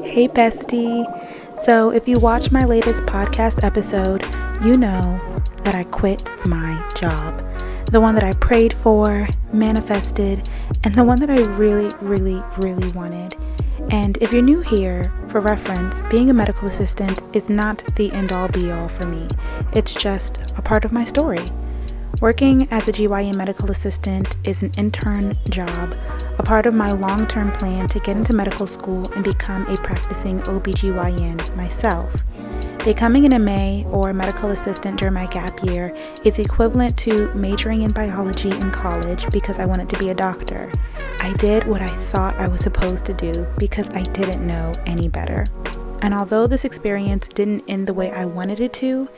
Hey bestie. So if you watch my latest podcast episode, you know that I quit my job. The one that I prayed for, manifested, and the one that I really wanted. And if you're new here, for reference, being a medical assistant is not the end-all be-all for me. It's just a part of my story. Working as a GYN medical assistant is an intern job, a part of my long-term plan to get into medical school and become a practicing OBGYN myself. Becoming an MA or medical assistant during my gap year is equivalent to majoring in biology in college because I wanted to be a doctor. I did what I thought I was supposed to do because I didn't know any better. And although this experience didn't end the way I wanted it to,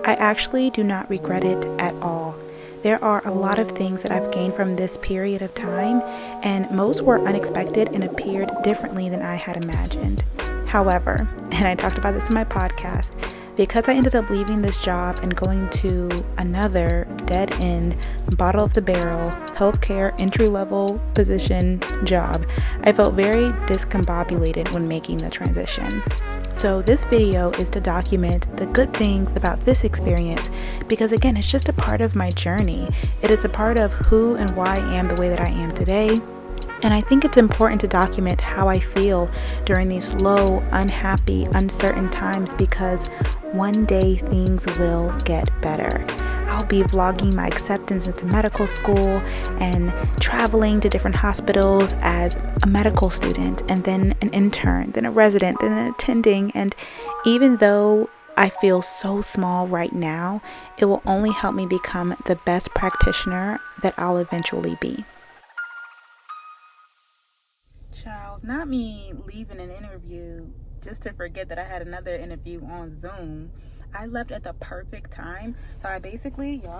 I actually do not regret it at all. There are a lot of things that I've gained from this period of time, and most were unexpected and appeared differently than I had imagined. However, and I talked about this in my podcast, because I ended up leaving this job and going to another dead-end, bottom-of-the-barrel, healthcare entry-level position job, I felt very discombobulated when making the transition. So this video is to document the good things about this experience because, again, it's just a part of my journey. It is a part of who and why I am the way that I am today. And I think it's important to document how I feel during these low, unhappy, uncertain times because one day things will get better. I'll be vlogging my acceptance into medical school and traveling to different hospitals as a medical student and then an intern, then a resident, then an attending. And even though I feel so small right now, it will only help me become the best practitioner that I'll eventually be. Child, not me leaving an interview just to forget that I had another interview on Zoom. I left at the perfect time. So I've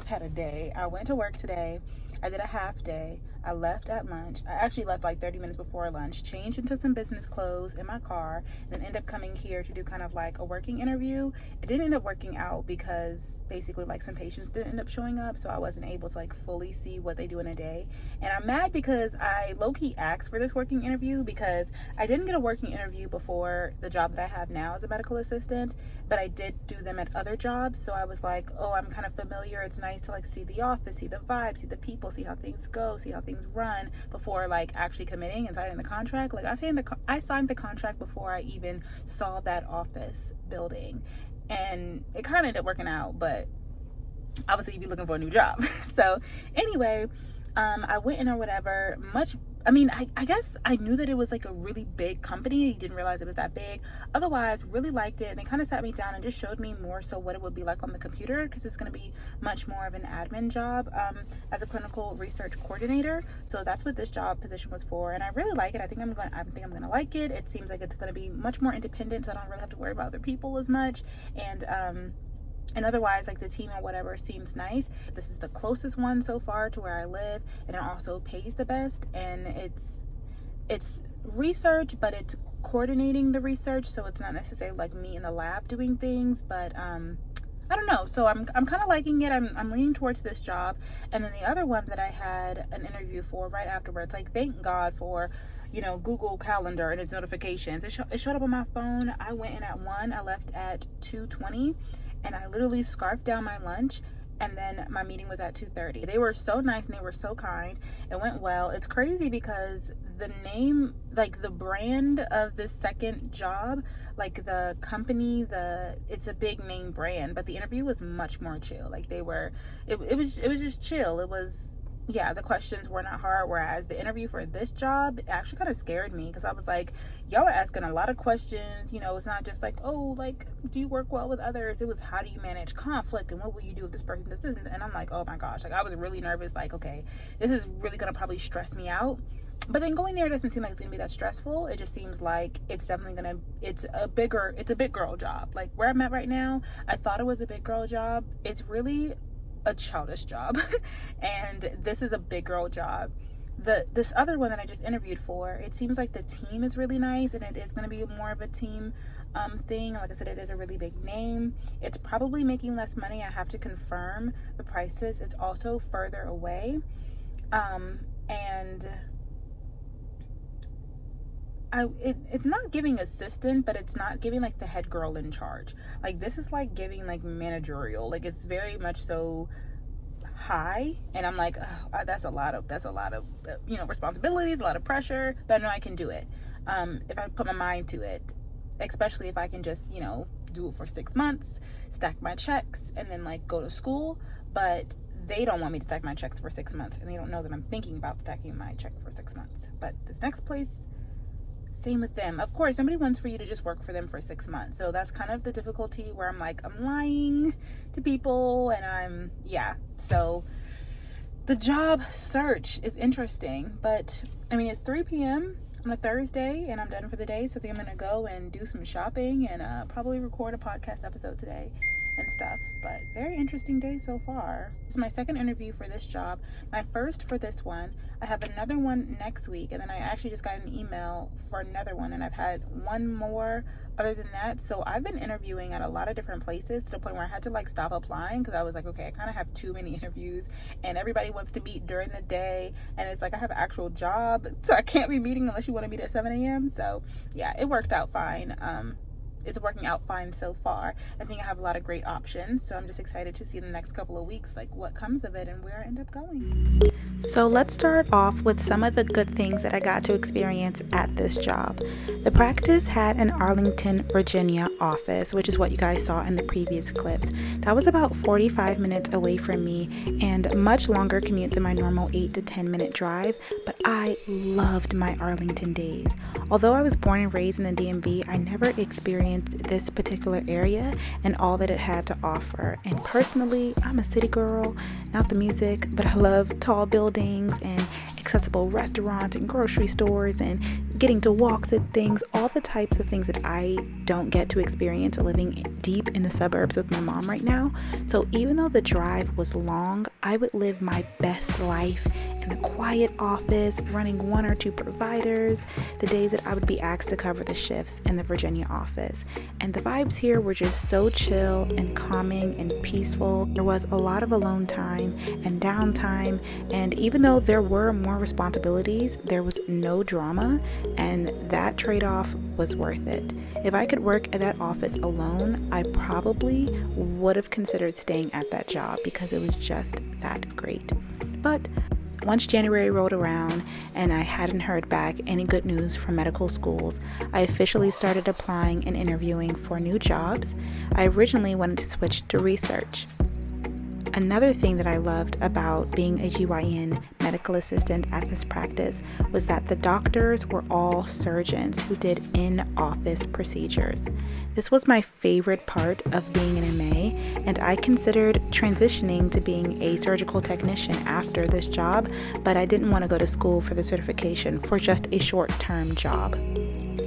had a day. I went to work today. I did a half day. I left at lunch. I actually left like 30 minutes before lunch, changed into some business clothes in my car, then ended up coming here to do kind of like a working interview. It didn't end up working out because basically like some patients didn't end up showing up, so I wasn't able to like fully see what they do in a day. And I'm mad because I low-key asked for this working interview because I didn't get a working interview before the job that I have now as a medical assistant, but I did do them at other jobs. So I was like, oh, I'm kind of familiar. It's nice to like see the office, see the vibe, see the people, see how things go, see how things run before like actually committing and signing the contract. Like I signed the contract before I even saw that office building, and it kind of ended up working out, but obviously you'd be looking for a new job. So anyway, I went in or whatever. I guess I knew that it was like a really big company. Didn't realize it was that big. Otherwise, really liked it. And they kind of sat me down and just showed me more so what it would be like on the computer, because it's going to be much more of an admin job as a clinical research coordinator. So that's what this job position was for. And I really like it. I think I'm going to like it. It seems like it's going to be much more independent, so I don't really have to worry about other people as much. And otherwise, like the team or whatever seems nice. This is the closest one so far to where I live, and it also pays the best. And it's research, but it's coordinating the research, so it's not necessarily like me in the lab doing things. But I don't know. So I'm kind of liking it. I'm leaning towards this job. And then the other one that I had an interview for right afterwards, like thank God for Google Calendar and its notifications. It showed up on my phone. I went in at 1. I left at 2:20. And I literally scarfed down my lunch, and then my meeting was at 2:30. They were so nice and they were so kind. It went well. It's crazy because the name, like the brand of this second job, like the company, it's a big name brand, but the interview was much more chill. Like it was just chill. The questions were not hard, whereas the interview for this job actually kind of scared me because I was like, y'all are asking a lot of questions. It's not just like, oh, like, do you work well with others? It was, how do you manage conflict, and what will you do if this person does this? And I'm like, oh my gosh, like I was really nervous, like, okay, this is really gonna probably stress me out. But then going there doesn't seem like it's gonna be that stressful. It just seems like it's definitely it's a big girl job. Like where I'm at right now, I thought it was a big girl job. It's really a childish job. And this is a big girl job. This other one that I just interviewed for, it seems like the team is really nice, and it is going to be more of a team thing. Like I said, it is a really big name. It's probably making less money. I have to confirm the prices. It's also further away, and it's not giving assistant, but it's not giving like the head girl in charge. Like this is like giving like managerial. Like it's very much so high, and I'm like, oh, that's a lot of responsibilities, a lot of pressure, but I know I can do it if I put my mind to it, especially if I can just do it for 6 months, stack my checks, and then like go to school. But they don't want me to stack my checks for 6 months, and they don't know that I'm thinking about stacking my check for 6 months. But this next place, same with them. Of course, nobody wants for you to just work for them for 6 months. So that's kind of the difficulty where I'm like, I'm lying to people, and so the job search is interesting. But I mean, it's 3 p.m. on a Thursday, and I'm done for the day. So I think I'm gonna go and do some shopping and probably record a podcast episode today and stuff. But very interesting day so far. This is my second interview for this job, my first for this one. I have another one next week, and then I actually just got an email for another one, and I've had one more other than that. So I've been interviewing at a lot of different places to the point where I had to like stop applying, because I was like, okay, I kind of have too many interviews, and everybody wants to meet during the day, and it's like I have an actual job, so I can't be meeting unless you want to meet at 7 a.m. So yeah, it worked out fine. It's working out fine so far. I think I have a lot of great options, so I'm just excited to see in the next couple of weeks like what comes of it and where I end up going. So let's start off with some of the good things that I got to experience at this job. The practice had an Arlington, Virginia office, which is what you guys saw in the previous clips. That was about 45 minutes away from me and a much longer commute than my normal 8 to 10 minute drive, but I loved my Arlington days. Although I was born and raised in the DMV, I never experienced this particular area and all that it had to offer. And personally, I'm a city girl, not the music, but I love tall buildings and accessible restaurants and grocery stores and getting to walk the things, all the types of things that I don't get to experience living deep in the suburbs with my mom right now. So even though the drive was long, I would live my best life in a quiet office, running 1 or 2 providers, the days that I would be asked to cover the shifts in the Virginia office. And the vibes here were just so chill and calming and peaceful. There was a lot of alone time and downtime, and even though there were more responsibilities, there was no drama, and that trade-off was worth it. If I could work at that office alone, I probably would have considered staying at that job because it was just that great. But once January rolled around and I hadn't heard back any good news from medical schools, I officially started applying and interviewing for new jobs. I originally wanted to switch to research. Another thing that I loved about being a GYN medical assistant at this practice was that the doctors were all surgeons who did in-office procedures. This was my favorite part of being an MA, and I considered transitioning to being a surgical technician after this job, but I didn't want to go to school for the certification for just a short-term job.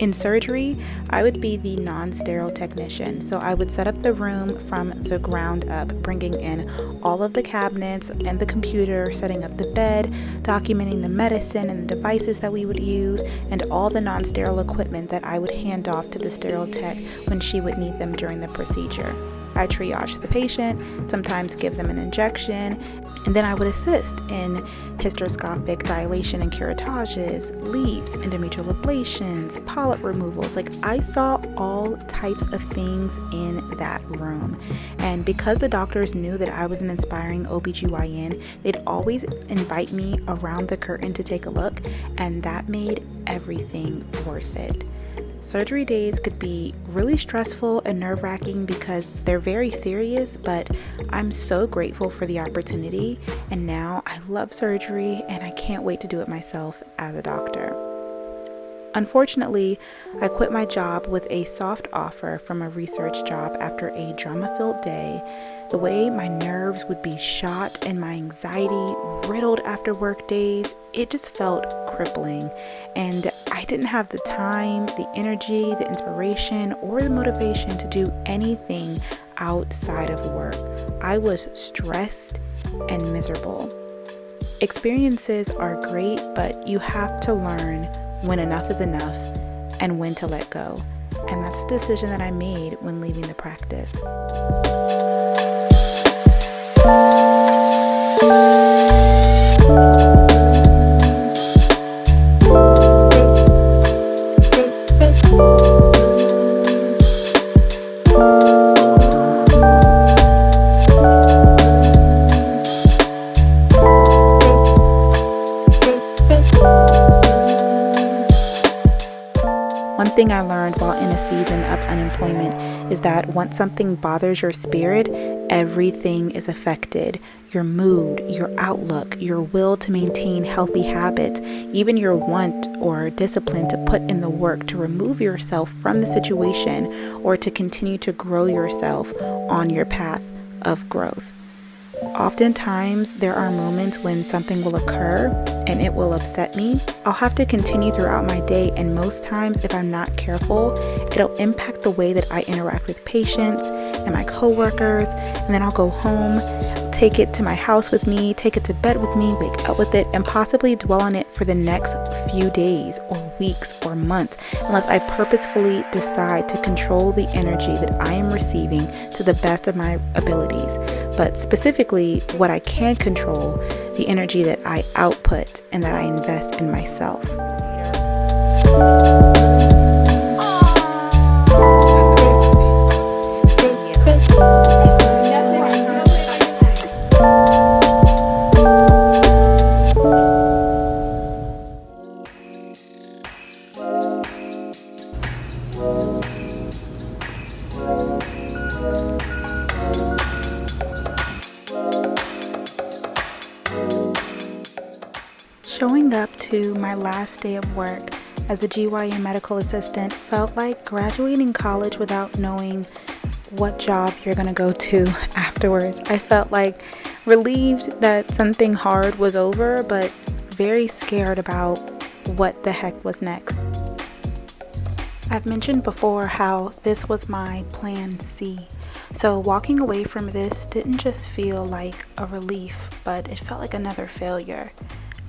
In surgery, I would be the non-sterile technician, so I would set up the room from the ground up, bringing in all of the cabinets and the computer, setting up the bed, documenting the medicine and the devices that we would use, and all the non-sterile equipment that I would hand off to the sterile tech when she would need them during the procedure. I triage the patient, sometimes give them an injection, and then I would assist in hysteroscopic dilation and curatages, leaps, endometrial ablations, polyp removals. Like, I saw all types of things in that room. And because the doctors knew that I was an inspiring OBGYN, they'd always invite me around the curtain to take a look, and that made everything worth it. Surgery days could be really stressful and nerve-wracking because they're very serious, but I'm so grateful for the opportunity, and now I love surgery and I can't wait to do it myself as a doctor. Unfortunately, I quit my job with a soft offer from a research job after a drama-filled day. The way my nerves would be shot and my anxiety riddled after work days, it just felt crippling. And I didn't have the time, the energy, the inspiration, or the motivation to do anything outside of work. I was stressed and miserable. Experiences are great, but you have to learn when enough is enough and when to let go. And that's a decision that I made when leaving the practice. season of unemployment is that once something bothers your spirit, everything is affected. Your mood, your outlook, your will to maintain healthy habits, even your want or discipline to put in the work to remove yourself from the situation or to continue to grow yourself on your path of growth. Oftentimes, there are moments when something will occur and it will upset me. I'll have to continue throughout my day, and most times, if I'm not careful, it'll impact the way that I interact with patients and my coworkers, and then I'll go home, take it to my house with me, take it to bed with me, wake up with it, and possibly dwell on it for the next few days or weeks or months, unless I purposefully decide to control the energy that I am receiving to the best of my abilities. But specifically, what I can control, the energy that I output and that I invest in myself. Showing up to my last day of work as a GYN medical assistant felt like graduating college without knowing what job you're going to go to afterwards. I felt like relieved that something hard was over, but very scared about what the heck was next. I've mentioned before how this was my plan C. So walking away from this didn't just feel like a relief, but it felt like another failure.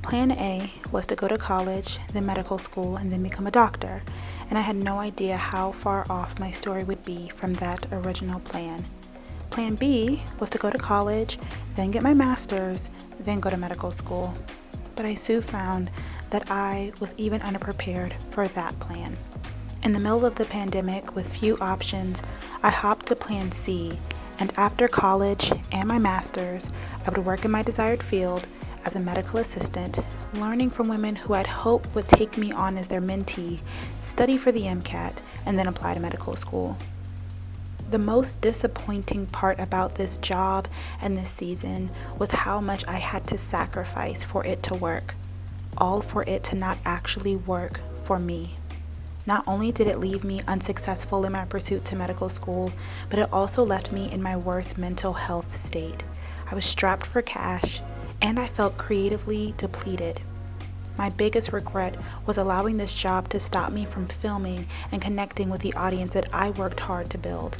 Plan A was to go to college, then medical school, and then become a doctor, and I had no idea how far off my story would be from that original plan. Plan B was to go to college, then get my master's, then go to medical school. But I soon found that I was even underprepared for that plan. In the middle of the pandemic, with few options, I hopped to Plan C, and after college and my master's, I would work in my desired field as a medical assistant, learning from women who I'd hoped would take me on as their mentee, study for the MCAT, and then apply to medical school. The most disappointing part about this job and this season was how much I had to sacrifice for it to work, all for it to not actually work for me. Not only did it leave me unsuccessful in my pursuit to medical school, but it also left me in my worst mental health state. I was strapped for cash, and I felt creatively depleted. My biggest regret was allowing this job to stop me from filming and connecting with the audience that I worked hard to build.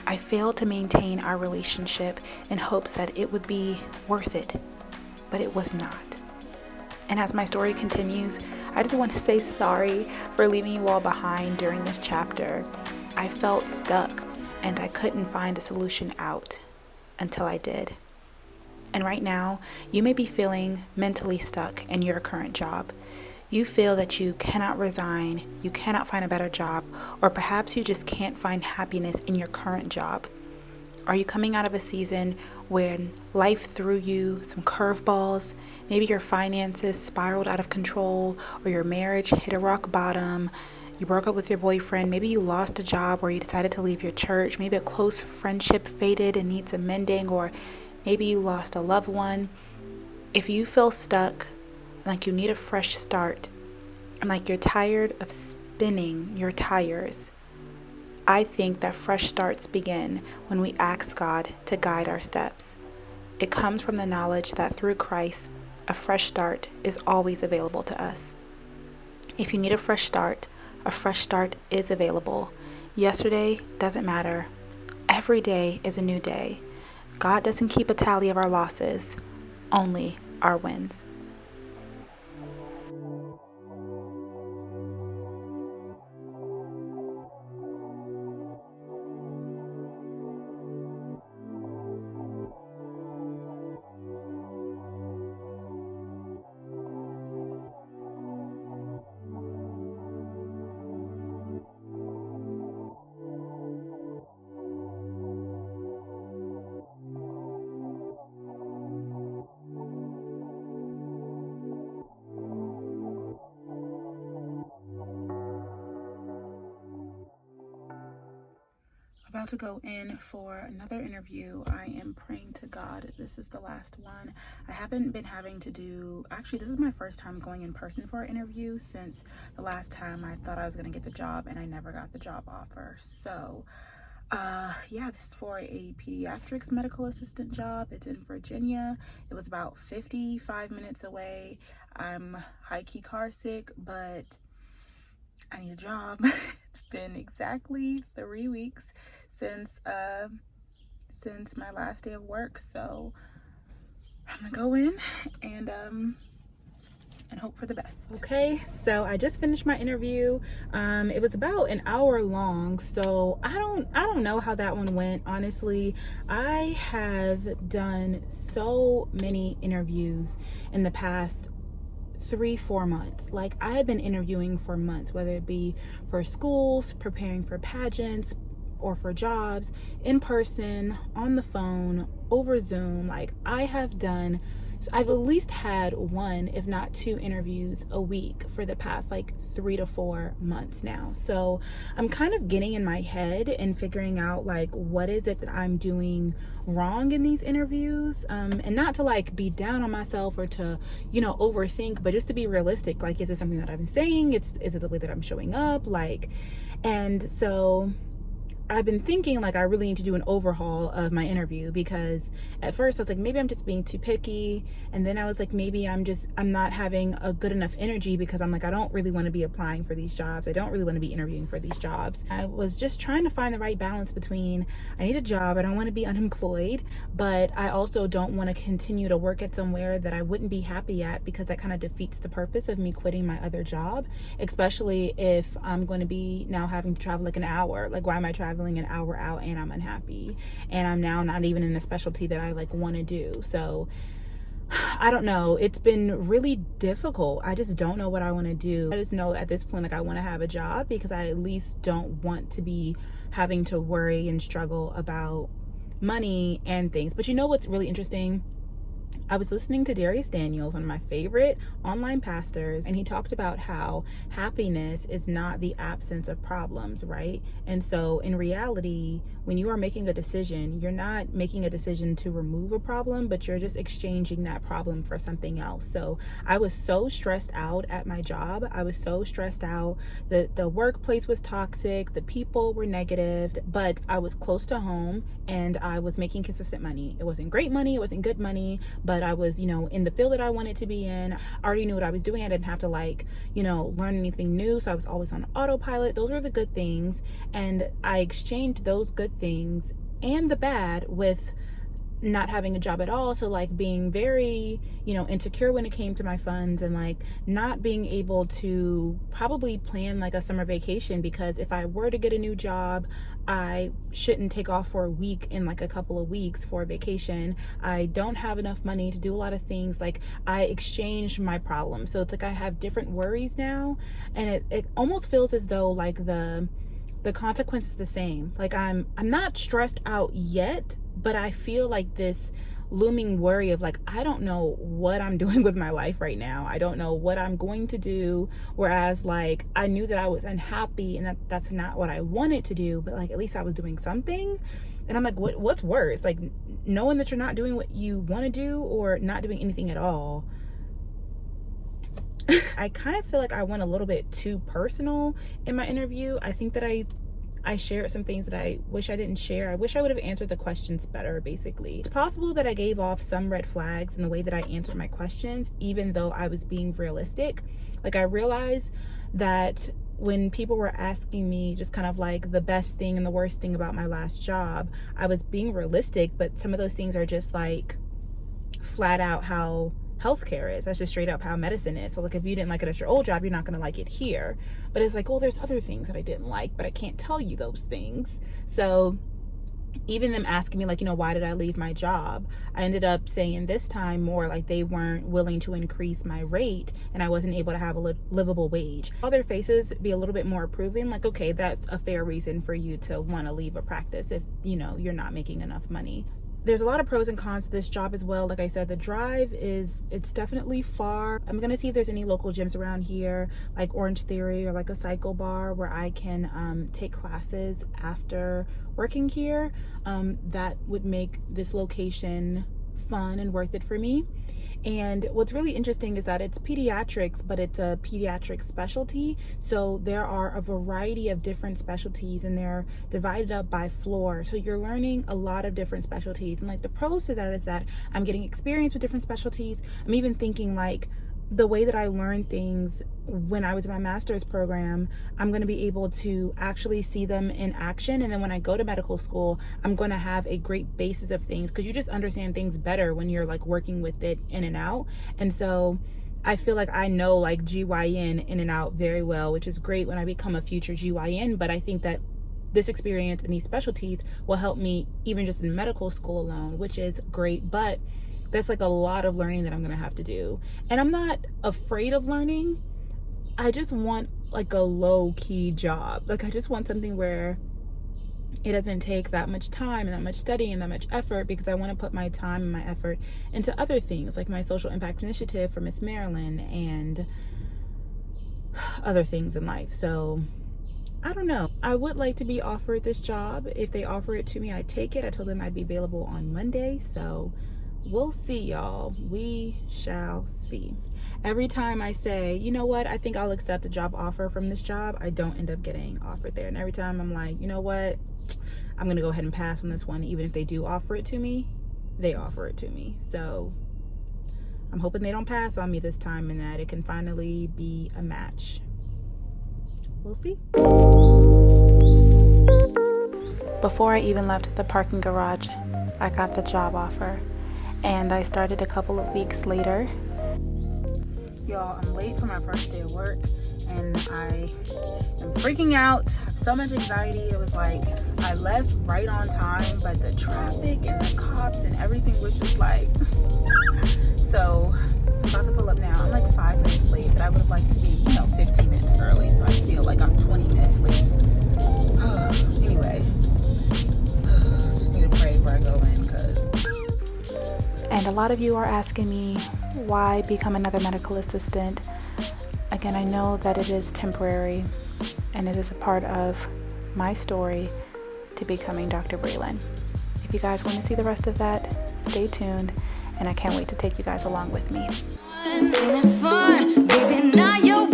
I failed to maintain our relationship in hopes that it would be worth it, but it was not. And as my story continues, I just want to say sorry for leaving you all behind during this chapter. I felt stuck and I couldn't find a solution out until I did. And right now, you may be feeling mentally stuck in your current job. You feel that you cannot resign, you cannot find a better job, or perhaps you just can't find happiness in your current job. Are you coming out of a season when life threw you some curveballs? Maybe your finances spiraled out of control, or your marriage hit a rock bottom. You broke up with your boyfriend. Maybe you lost a job, or you decided to leave your church. Maybe a close friendship faded and needs amending, or maybe you lost a loved one. If you feel stuck, like you need a fresh start, and like you're tired of spinning your tires, I think that fresh starts begin when we ask God to guide our steps. It comes from the knowledge that through Christ, a fresh start is always available to us. If you need a fresh start is available. Yesterday doesn't matter. Every day is a new day. God doesn't keep a tally of our losses, only our wins. About to go in for another interview. I am praying to God this is the last one. I haven't been having to do, actually this is my first time going in person for an interview since the last time I thought I was going to get the job and I never got the job offer. So yeah, this is for a pediatrics medical assistant job. It's in Virginia. It was about 55 minutes away. I'm high-key car sick, but I need a job. It's been exactly 3 weeks since my last day of work, so I'm gonna go in and hope for the best. Okay, so I just finished my interview. It was about an hour long, so I don't know how that one went, honestly. I have done so many interviews in the past 3-4 months. Like, I have been interviewing for months, whether it be for schools, preparing for pageants, or for jobs, in person, on the phone, over Zoom. Like, I've at least had 1, if not 2 interviews a week for the past like 3 to 4 months now. So I'm kind of getting in my head and figuring out like what is it that I'm doing wrong in these interviews, and not to like be down on myself or to, you know, overthink, but just to be realistic. Like, is it something that I've been saying? Is it the way that I'm showing up? Like, and so I've been thinking like I really need to do an overhaul of my interview, because at first I was like, maybe I'm just being too picky, and then I was like, maybe I'm not having a good enough energy, because I'm like, I don't really want to be applying for these jobs. I don't really want to be interviewing for these jobs. I was just trying to find the right balance between, I need a job, I don't want to be unemployed, but I also don't want to continue to work at somewhere that I wouldn't be happy at, because that kind of defeats the purpose of me quitting my other job, especially if I'm going to be now having to travel like an hour. Like, why am I traveling an hour out and I'm unhappy, and I'm now not even in a specialty that I like want to do? So I don't know, it's been really difficult. I just don't know what I want to do. I just know at this point like I want to have a job, because I at least don't want to be having to worry and struggle about money and things. But you know what's really interesting? I was listening to Darius Daniels, one of my favorite online pastors, and he talked about how happiness is not the absence of problems, right? And so in reality, when you are making a decision, you're not making a decision to remove a problem, but you're just exchanging that problem for something else. So I was so stressed out at my job. I was so stressed out. The workplace was toxic. The people were negative, but I was close to home and I was making consistent money. It wasn't great money. It wasn't good money, but I was, you know, in the field that I wanted to be in. I already knew what I was doing. I didn't have to like, you know, learn anything new. So I was always on autopilot. Those were the good things. And I exchanged those good things and the bad with not having a job at all. So like being very, you know, insecure when it came to my funds, and like not being able to probably plan like a summer vacation, because if I were to get a new job, I shouldn't take off for a week in like a couple of weeks for a vacation. I don't have enough money to do a lot of things. Like, I exchanged my problems. So it's like I have different worries now, and it almost feels as though like the consequence is the same. Like, I'm not stressed out yet, but I feel like this looming worry of like, I don't know what I'm doing with my life right now. I don't know what I'm going to do. Whereas like, I knew that I was unhappy and that's not what I wanted to do, but like, at least I was doing something. And I'm like, what's worse? Like, knowing that you're not doing what you want to do, or not doing anything at all. I kind of feel like I went a little bit too personal in my interview. I think that I shared some things that I wish I didn't share. I wish I would have answered the questions better, basically. It's possible that I gave off some red flags in the way that I answered my questions, even though I was being realistic. Like, I realized that when people were asking me just kind of like the best thing and the worst thing about my last job, I was being realistic, but some of those things are just like flat out how healthcare is. That's just straight up how medicine is. So like, if you didn't like it at your old job, you're not gonna like it here. But it's like, well, there's other things that I didn't like, but I can't tell you those things. So even them asking me like, you know, why did I leave my job? I ended up saying this time more like they weren't willing to increase my rate and I wasn't able to have a livable wage. All their faces be a little bit more approving, like, okay, that's a fair reason for you to want to leave a practice if, you know, you're not making enough money. there's a lot of pros and cons to this job as well. Like I said, the drive it's definitely far. I'm gonna see if there's any local gyms around here, like Orange Theory or like a cycle bar, where I can take classes after working here. That would make this location fun and worth it for me. And what's really interesting is that it's pediatrics, but it's a pediatric specialty. So there are a variety of different specialties, and they're divided up by floor. So you're learning a lot of different specialties. And like the pros to that is that I'm getting experience with different specialties. I'm even thinking like the way that I learned things when I was in my master's program, I'm going to be able to actually see them in action. And then when I go to medical school, I'm going to have a great basis of things, because you just understand things better when you're like working with it in and out. And so I feel like I know like GYN in and out very well, which is great when I become a future GYN. But I think that this experience in these specialties will help me even just in medical school alone, which is great. But that's like a lot of learning that I'm gonna have to do. And I'm not afraid of learning. I just want like a low-key job. Like I just want something where it doesn't take that much time and that much studying and that much effort, because I want to put my time and my effort into other things, like my social impact initiative for Miss Maryland and other things in life. So I don't know. I would like to be offered this job. If they offer it to me, I take it. I told them I'd be available on Monday. So we'll see, y'all. We shall see. Every time I say, you know what, I think I'll accept a job offer from this job, I don't end up getting offered there. And every time I'm like, you know what, I'm going to go ahead and pass on this one. Even if they do offer it to me, they offer it to me. So I'm hoping they don't pass on me this time and that it can finally be a match. We'll see. Before I even left the parking garage, I got the job offer. And I started a couple of weeks later. Y'all, I'm late for my first day of work, and I am freaking out. I have so much anxiety. It was like I left right on time, but the traffic and the cops and everything was just like so I'm about to pull up now. I'm like 5 minutes late, but I would have liked to be 15 minutes early, so I feel like I'm 20 minutes late. Anyway, just need to pray where I go in, because. And a lot of you are asking me, why become another medical assistant? Again, I know that it is temporary, and it is a part of my story to becoming Dr. Brelynn. If you guys want to see the rest of that, stay tuned, and I can't wait to take you guys along with me. Fun, baby, now you're